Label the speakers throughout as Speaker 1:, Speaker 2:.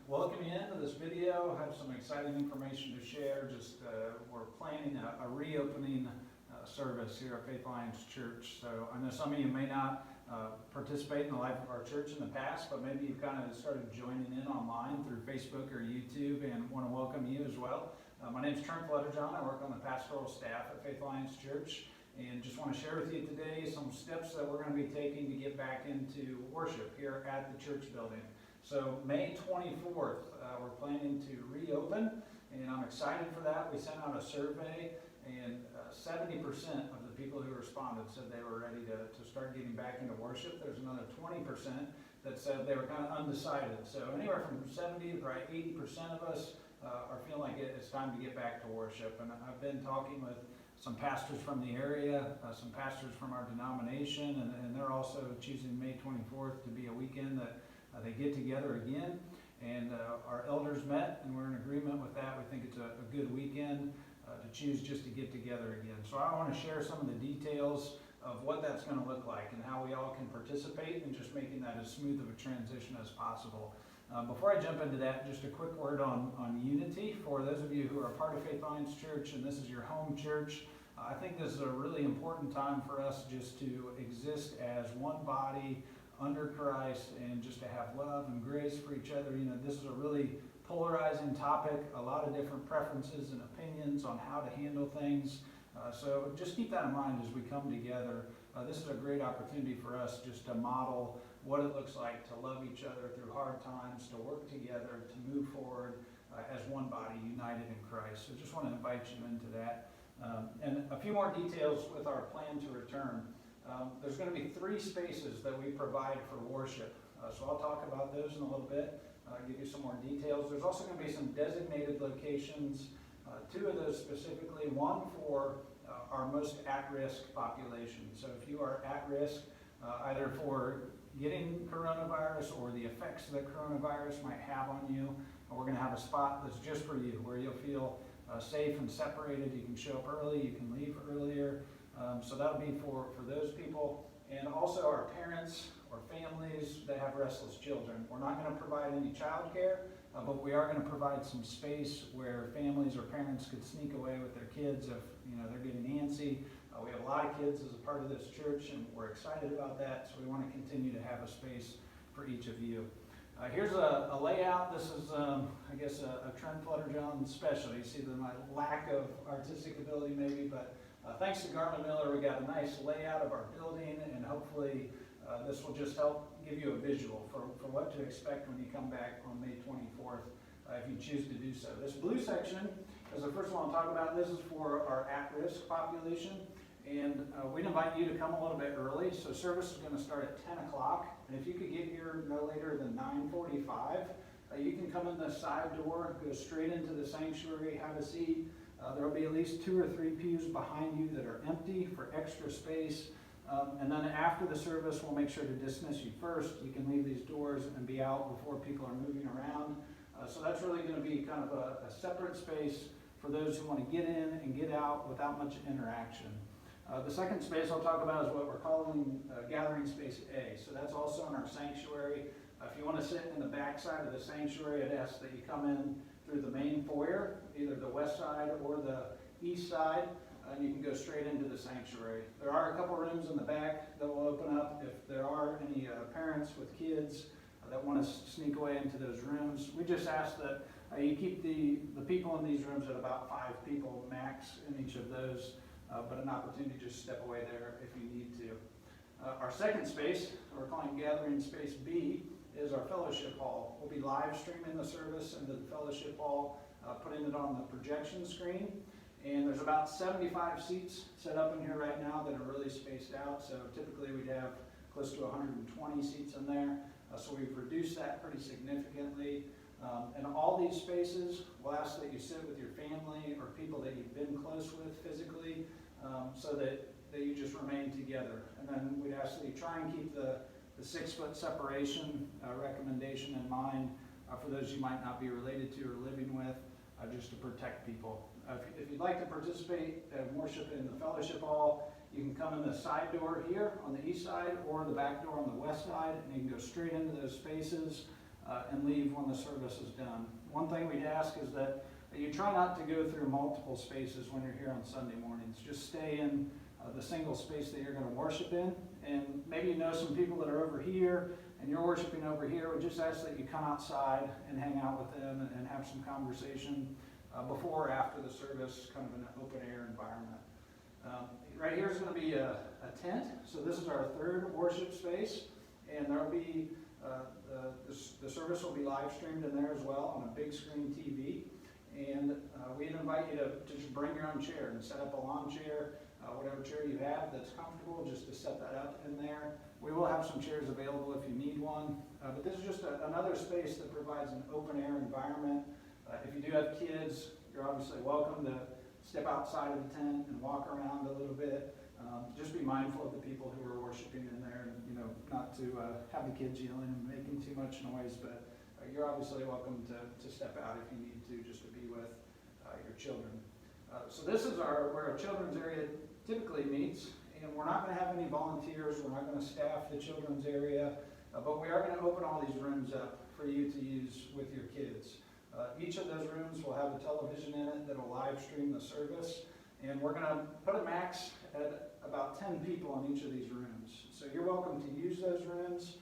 Speaker 1: welcome you into this video. I have some exciting information to share. We're planning a reopening service here at Faith Alliance Church. So I know some of you may not participate in the life of our church in the past, but maybe you've kind of started joining in online through Facebook or YouTube, and want to welcome you as well. My name is Trent Flutterjohn. I work on the pastoral staff at Faith Alliance Church, and just want to share with you today some steps that we're going to be taking to get back into worship here at the church building. So May 24th, we're planning to reopen, and I'm excited for that. We sent out a survey, and 70% of the people who responded said they were ready to start getting back into worship. There's another 20% that said they were kind of undecided. So anywhere from 70 to probably 80% of us are feeling like it's time to get back to worship. And I've been talking with some pastors from the area, some pastors from our denomination, and they're also choosing May 24th to be a weekend that they get together again. And our elders met, and we're in agreement with that. We think it's a good weekend to choose just to get together again. So I want to share some of the details of what that's going to look like and how we all can participate in just making that as smooth of a transition as possible. Before I jump into that, just a quick word on unity. For those of you who are part of Faith Alliance Church and this is your home church, I think this is a really important time for us just to exist as one body under Christ and just to have love and grace for each other. You know, this is a really polarizing topic, a lot of different preferences and opinions on how to handle things. So just keep that in mind as we come together. This is a great opportunity for us just to model what it looks like to love each other through hard times, to work together, to move forward as one body united in Christ. So just want to invite you into that. And a few more details with our plan to return. There's going to be 3 spaces that we provide for worship. So I'll talk about those in a little bit, give you some more details. There's also going to be some designated locations, 2 of those specifically, one for our most at-risk population. So if you are at risk, either for getting coronavirus or the effects that coronavirus might have on you, we're going to have a spot that's just for you, where you'll feel safe and separated. You can show up early, you can leave earlier. So that'll be for those people, and also our parents or families that have restless children. We're not going to provide any child care, but we are going to provide some space where families or parents could sneak away with their kids if they're getting antsy. We have a lot of kids as a part of this church, and we're excited about that, so we want to continue to have a space for each of you. Here's a layout. This is, I guess, a Trent Flutterjohn special. You see my lack of artistic ability maybe, but thanks to Garmin Miller, we got a nice layout of our building, and hopefully this will just help give you a visual for what to expect when you come back on May 24th, if you choose to do so. This blue section is the first one I'll talk about. This is for our at-risk population, and we'd invite you to come a little bit early. So service is going to start at 10 o'clock, and if you could get here no later than 9:45, you can come in the side door, go straight into the sanctuary, have a seat. There will be at least 2 or 3 pews behind you that are empty for extra space. And then after the service, we'll make sure to dismiss you first. You can leave these doors and be out before people are moving around. So that's really going to be kind of a separate space for those who want to get in and get out without much interaction. The second space I'll talk about is what we're calling Gathering Space A. So that's also in our sanctuary. If you want to sit in the back side of the sanctuary, I'd ask that you come in through the main foyer, either the west side or the east side, and you can go straight into the sanctuary. There are a couple rooms in the back that will open up if there are any parents with kids that want to sneak away into those rooms. We just ask that you keep the people in these rooms at about 5 people max in each of those, but an opportunity to just step away there if you need to. Our second space, we're calling Gathering Space B, is our fellowship hall. We'll be live streaming the service into the fellowship hall, putting it on the projection screen. And there's about 75 seats set up in here right now that are really spaced out. So typically we'd have close to 120 seats in there. So we've reduced that pretty significantly. And all these spaces, we'll ask that you sit with your family or people that you've been close with physically, so that you just remain together. And then we'd ask that you try and keep the 6-foot separation recommendation in mind for those you might not be related to or living with, just to protect people. If you'd like to participate in worship in the fellowship hall, you can come in the side door here on the east side or the back door on the west side, and you can go straight into those spaces. and leave when the service is done. One thing we'd ask is that you try not to go through multiple spaces when you're here on Sunday mornings. Just stay in the single space that you're going to worship in. And maybe you know some people that are over here and you're worshiping over here. We just ask that you come outside and hang out with them and have some conversation before or after the service, kind of in an open air environment. Right here is going to be a tent. So this is our third worship space, and there will be the service will be live streamed in there as well on a big screen TV. And we'd invite you to just bring your own chair and set up a lawn chair, whatever chair you have that's comfortable, just to set that up in there. We will have some chairs available if you need one, but this is just another space that provides an open air environment. If you do have kids, you're obviously welcome to step outside of the tent and walk around a little bit. Just be mindful of the people who are worshiping in there, and not to have the kids yelling and making too much noise, but you're obviously welcome to step out if you need to, just to be with your children. So this is where our children's area typically meets, and we're not going to have any volunteers, we're not going to staff the children's area, but we are going to open all these rooms up for you to use with your kids. Each of those rooms will have a television in it that will live stream the service, and we're going to put a max at about 10 people in each of these rooms. So you're welcome to use those rooms.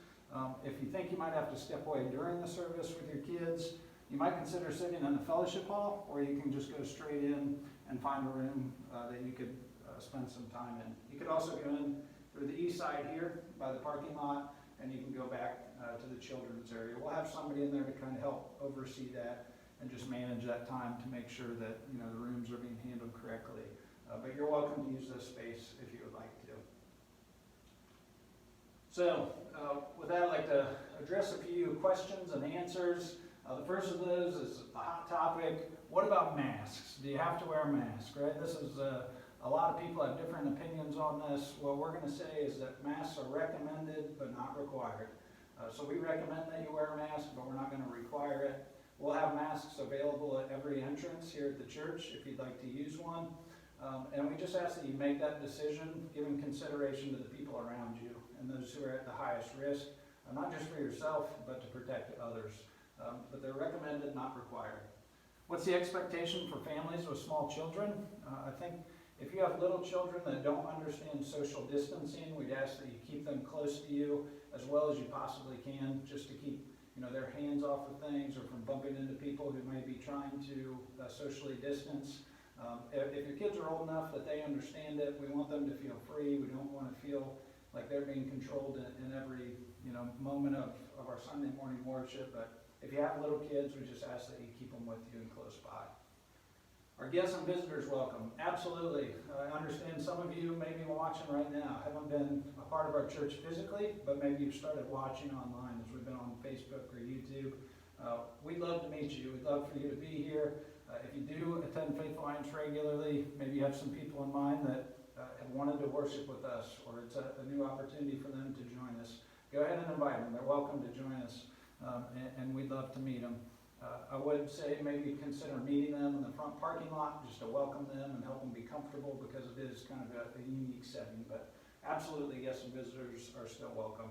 Speaker 1: If you think you might have to step away during the service with your kids, you might consider sitting in the fellowship hall, or you can just go straight in and find a room that you could spend some time in. You could also go in through the east side here by the parking lot, and you can go back to the children's area. We'll have somebody in there to kind of help oversee that and just manage that time to make sure that the rooms are being handled correctly. But you're welcome to use this space if you would like to. So with that, I'd like to address a few questions and answers. The first of those is a hot topic. What about masks? Do you have to wear a mask, right? This is a lot of people have different opinions on this. What we're going to say is that masks are recommended but not required. So we recommend that you wear a mask, but we're not going to require it. We'll have masks available at every entrance here at the church if you'd like to use one. And we just ask that you make that decision giving consideration to the people around you and those who are at the highest risk, not just for yourself, but to protect others. But they're recommended, not required. What's the expectation for families with small children? I think if you have little children that don't understand social distancing, we'd ask that you keep them close to you as well as you possibly can, just to keep their hands off of things or from bumping into people who may be trying to socially distance. If your kids are old enough that they understand it, we want them to feel free. We don't want to feel like they're being controlled in every moment of our Sunday morning worship. But if you have little kids, we just ask that you keep them with you and close by. Our guests and visitors welcome. Absolutely. I understand some of you may be watching right now, haven't been a part of our church physically, but maybe you've started watching online as we've been on Facebook or YouTube. We'd love to meet you. We'd love for you to be here. If you do attend Faith Alliance regularly, maybe you have some people in mind that have wanted to worship with us, or it's a new opportunity for them to join us. Go ahead and invite them. They're welcome to join us, and we'd love to meet them. I would say maybe consider meeting them in the front parking lot just to welcome them and help them be comfortable, because it is kind of a unique setting. But absolutely, guests and visitors are still welcome.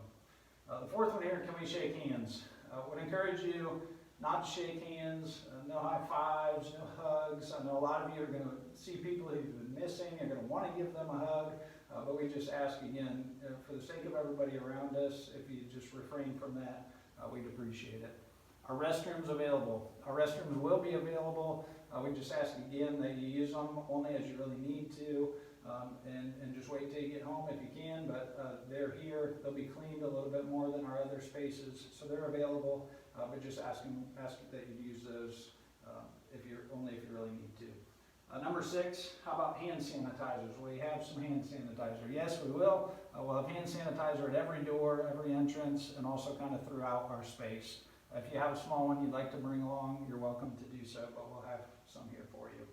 Speaker 1: The fourth one here, can we shake hands? Would encourage you not to shake hands, no high fives, no hugs. I know a lot of you are going to see people who've been missing. You're going to want to give them a hug, but we just ask again, for the sake of everybody around us, if you just refrain from that, we'd appreciate it. Our restrooms available. Our restrooms will be available. We just ask again that you use them only as you really need to, and just wait till you get home if you can. But they're here. They'll be cleaned a little bit more than our other spaces, so they're available. But just ask that you use those if you really need to. Number 6, how about hand sanitizers? We have some hand sanitizer. Yes, we will. We'll have hand sanitizer at every door, every entrance, and also kind of throughout our space. If you have a small one you'd like to bring along, you're welcome to do so, but we'll have some here for you.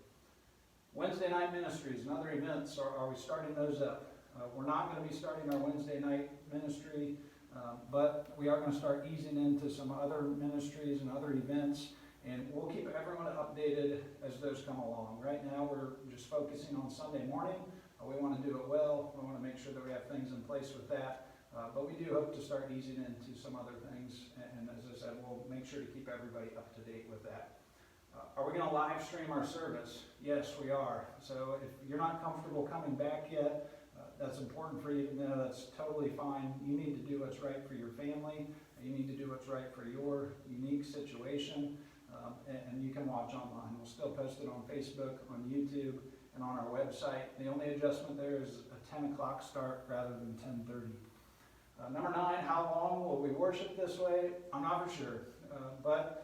Speaker 1: Wednesday night ministries and other events, are we starting those up? We're not going to be starting our Wednesday night ministry, but we are going to start easing into some other ministries and other events, and we'll keep everyone updated as those come along. Right now we're just focusing on Sunday morning. We want to do it well. We want to make sure that we have things in place with that. But we do hope to start easing into some other things, and as I said, we'll make sure to keep everybody up to date with that. Are we going to live stream our service? Yes, we are. So if you're not comfortable coming back yet, that's important for you to know. That's totally fine. You need to do what's right for your family. You need to do what's right for your unique situation. And you can watch online. We'll still post it on Facebook, on YouTube, and on our website. The only adjustment there is a 10 o'clock start rather than 10:30. Number 9, how long will we worship this way? I'm not for sure. But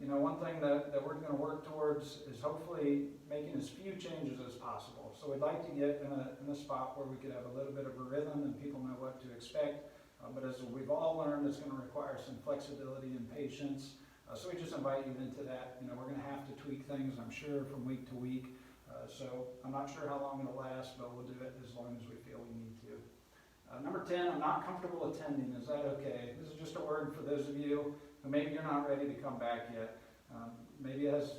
Speaker 1: one thing that we're going to work towards is hopefully making as few changes as possible. So we'd like to get in a spot where we could have a little bit of a rhythm and people know what to expect. But as we've all learned, it's going to require some flexibility and patience. So we just invite you into that. We're going to have to tweak things, I'm sure, from week to week. So I'm not sure how long it'll last, but we'll do it as long as we feel we need to. Number 10, I'm not comfortable attending. Is that okay? This is just a word for those of you who maybe you're not ready to come back yet. Maybe it has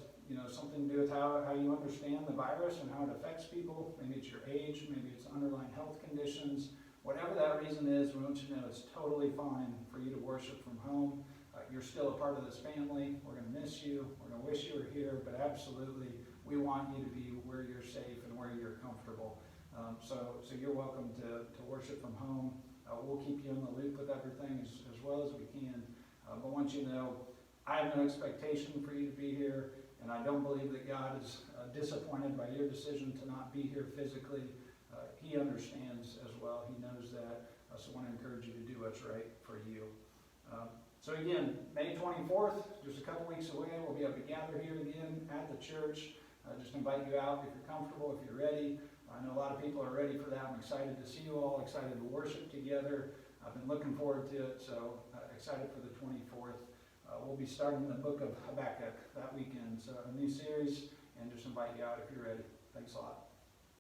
Speaker 1: something to do with how you understand the virus and how it affects people. Maybe it's your age, maybe it's underlying health conditions. Whatever that reason is, we want you to know it's totally fine for you to worship from home. You're still a part of this family. We're going to miss you. We're going to wish you were here, but absolutely, we want you to be where you're safe and where you're comfortable. So you're welcome to worship from home. We'll keep you in the loop with everything as well as we can. But once you know, I have no expectation for you to be here, and I don't believe that God is disappointed by your decision to not be here physically. He understands as well. He knows that. So I want to encourage you to do what's right for you. So again, May 24th, just a couple weeks away, we'll be able to gather here again at the church. Just invite you out if you're comfortable, if you're ready. I know a lot of people are ready for that. I'm excited to see you all, excited to worship together. I've been looking forward to it, so excited for the 24th. We'll be starting the book of Habakkuk that weekend, so a new series, and just invite you out if you're ready. Thanks a lot.